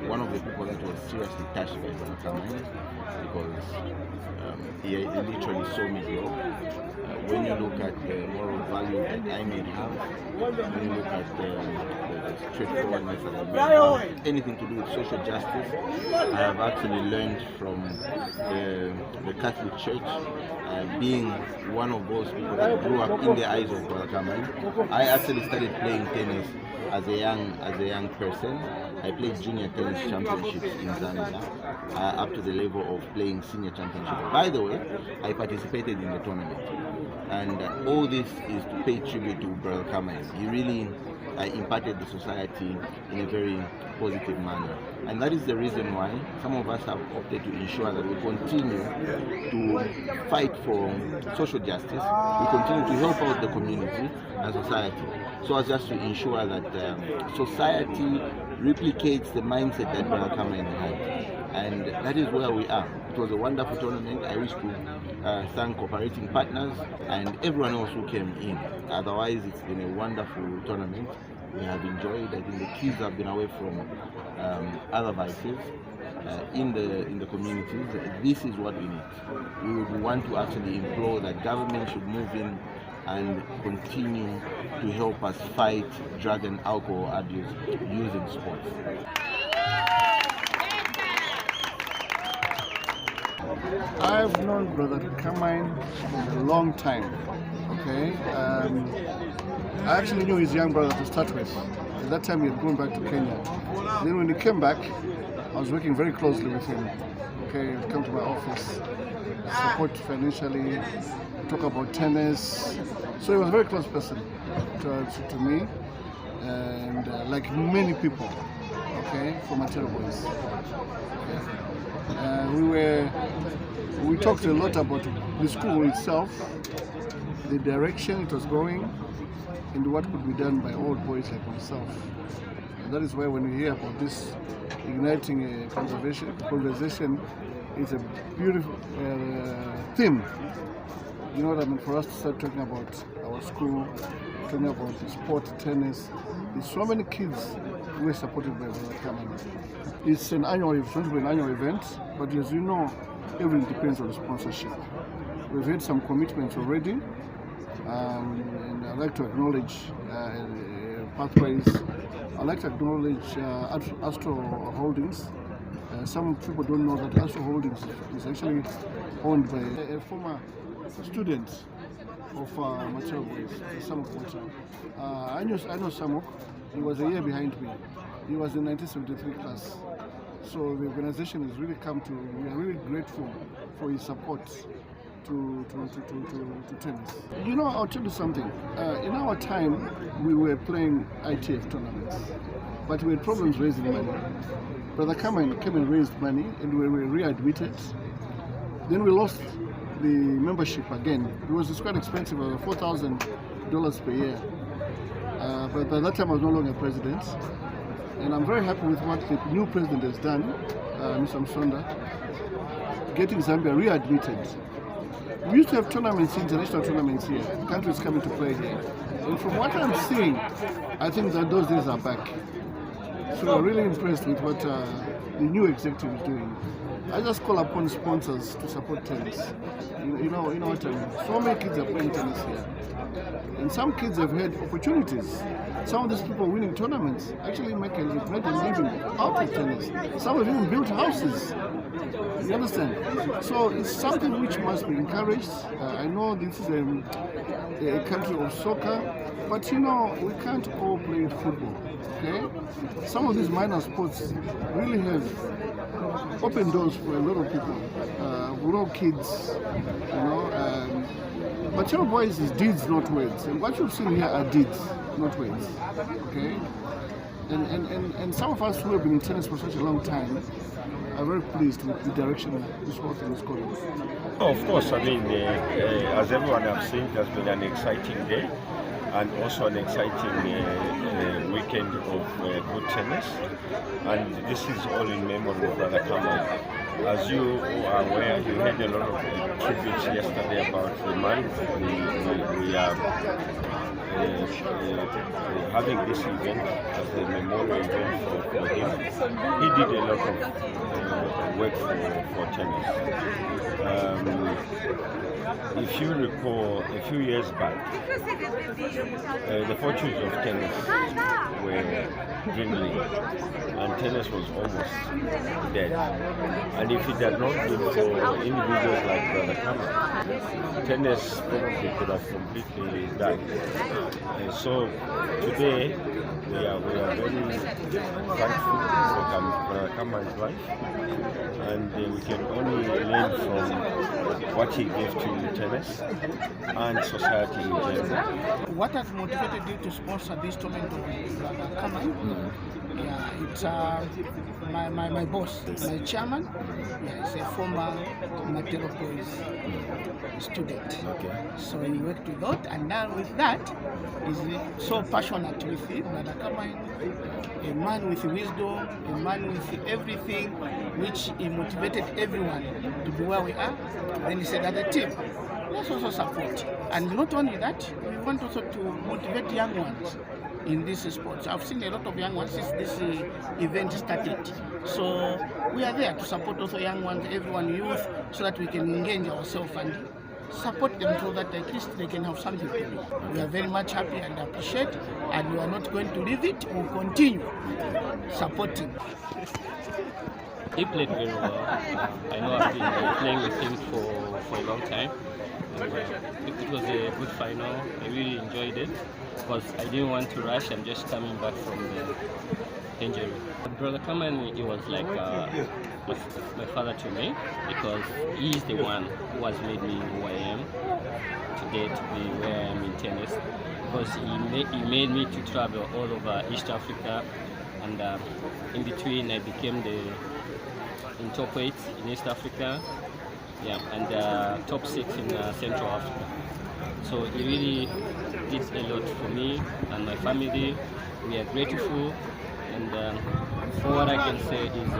One of the people that was seriously touched by Carmine because he literally saw me grow. When you look at the moral value that I may have, when you look at the straightforwardness that I may have, anything to do with social justice, I have actually learned from the Catholic Church, being one of those people that grew up in the eyes of Brother Carmine. I actually started playing tennis as a young person. I played junior tennis championships in Zambia, up to the level of playing senior championships. By the way, I participated in the tournament, and all this is to pay tribute to Brother Carmine. He really impacted the society in a very positive manner, and that is the reason why some of us have opted to ensure that we continue to fight for social justice, we continue to help out the community and society, so as just to ensure that society replicates the mindset that Brother Carmine had. And that is where we are. It was a wonderful tournament. I wish to thank cooperating partners and everyone else who came in. Otherwise, it's been a wonderful tournament. We have enjoyed. I think the kids have been away from other vices in the communities. This is what we need. We would want to actually implore that government should move in and continue to help us fight drug and alcohol abuse using sports. I've known Brother Carmine for a long time. Okay, I actually knew his young brother to start with. At that time, he had gone back to Kenya. Then, when he came back, I was working very closely with him. Okay, he'd come to my office, support financially, talk about tennis. So he was a very close person to me, and like many people, okay, from Material Boys. We talked a lot about the school itself, the direction it was going, and what could be done by old boys like myself. And that is why when we hear about this igniting a conversation, it's a beautiful theme. You know what I mean? For us to start talking about our school, talking about the sport, tennis. There's so many kids who are supported by Brother Carmine. It's an annual event, but as you know, everything depends on sponsorship. We've had some commitments already, and I'd like to acknowledge pathways. I'd like to acknowledge Astro Holdings. Some people don't know that Astro Holdings is actually owned by a former student of Material Boys, Samuk Mocha. I know Samuk. He was a year behind me. He was in 1973 class. So the organization has really come to, we are really grateful for his support to tennis. You know, I'll tell you something. In our time, we were playing ITF tournaments, but we had problems raising money. Brother Carmine came and raised money, and we were readmitted. Then we lost the membership again. It was quite expensive, $4,000 per year. But by that time, I was no longer president. And I'm very happy with what the new president has done, Mr. Msonda, getting Zambia readmitted. We used to have tournaments, international tournaments here, countries coming to play here. And from what I'm seeing, I think that those days are back. So I'm really impressed with what the new executive is doing. I just call upon sponsors to support tennis. You know what I mean? So many kids are playing tennis here. And some kids have had opportunities. Some of these people winning tournaments actually make a living out of tennis. Some have even built houses. You understand? So it's something which must be encouraged. I know this is a country of soccer, but you know, we can't all play football, okay? Some of these minor sports really have opened doors for a lot of people, rural kids, you know. Material Boys is deeds, not words. And what you've seen here are deeds, not words, okay? And some of us who have been in tennis for such a long time are very pleased with the direction this whole thing is going. Oh, of course, I mean, as everyone has seen, it has been an exciting day and also an exciting weekend of good tennis. And this is all in memory of Brother Carmine. As you are aware, you had a lot of tributes yesterday about the man. We are having this event as a memorial event for him. He did a lot of work for tennis. If you recall, a few years back, the fortunes of tennis were dwindling, and tennis was almost dead. And if it had not been for individuals like Brother Carmine, tennis probably could have completely died. So today, we are very thankful for Brother Carmine's life, and we can only learn from what he gave to tennis and society in general. What has motivated you to sponsor this tournament of Brother Carmine? Yeah, it's my boss, my chairman. Yeah, he's a former Material Boys student. Okay. So he worked with that, and now with that, he's so passionate with it. Brother Carmine, a man with wisdom, a man with everything, which he motivated everyone to be where we are. Then he said, as a team, let's also support. And not only that, we want also to motivate young ones in this sport. I've seen a lot of young ones since this event started. So we are there to support also young ones, everyone, youth, so that we can engage ourselves and support them so that at least they can have something to do. We are very much happy and appreciate, and we are not going to leave it. We'll continue supporting. He played very well. I know I've been playing with him for a long time. It was a good final. I really enjoyed it because I didn't want to rush. I'm just coming back from the injury. Brother Carmine, he was like my father to me because he is the one who has made me who I am today to be where I am in tennis. Because he made me to travel all over East Africa, and in between I became in top 8 in East Africa. Yeah, and top 6 in Central Africa. So he really did a lot for me and my family. We are grateful, and for what I can say is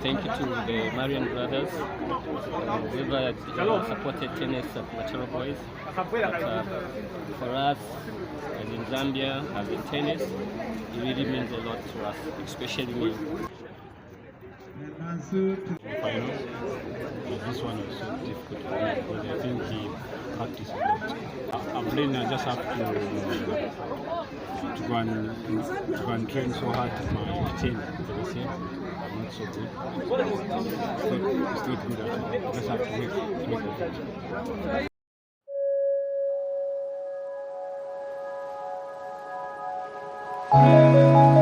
thank you to the Marian brothers, whoever supported tennis at Material Boys. But, for us, as in Zambia, as in tennis, it really means a lot to us, especially me. Final. This one was so difficult for me because I think he practiced a lot. I'm playing, I just have to go and train so hard. My 15 for the same. I'm not so good. It's not good at all. I just have to make it.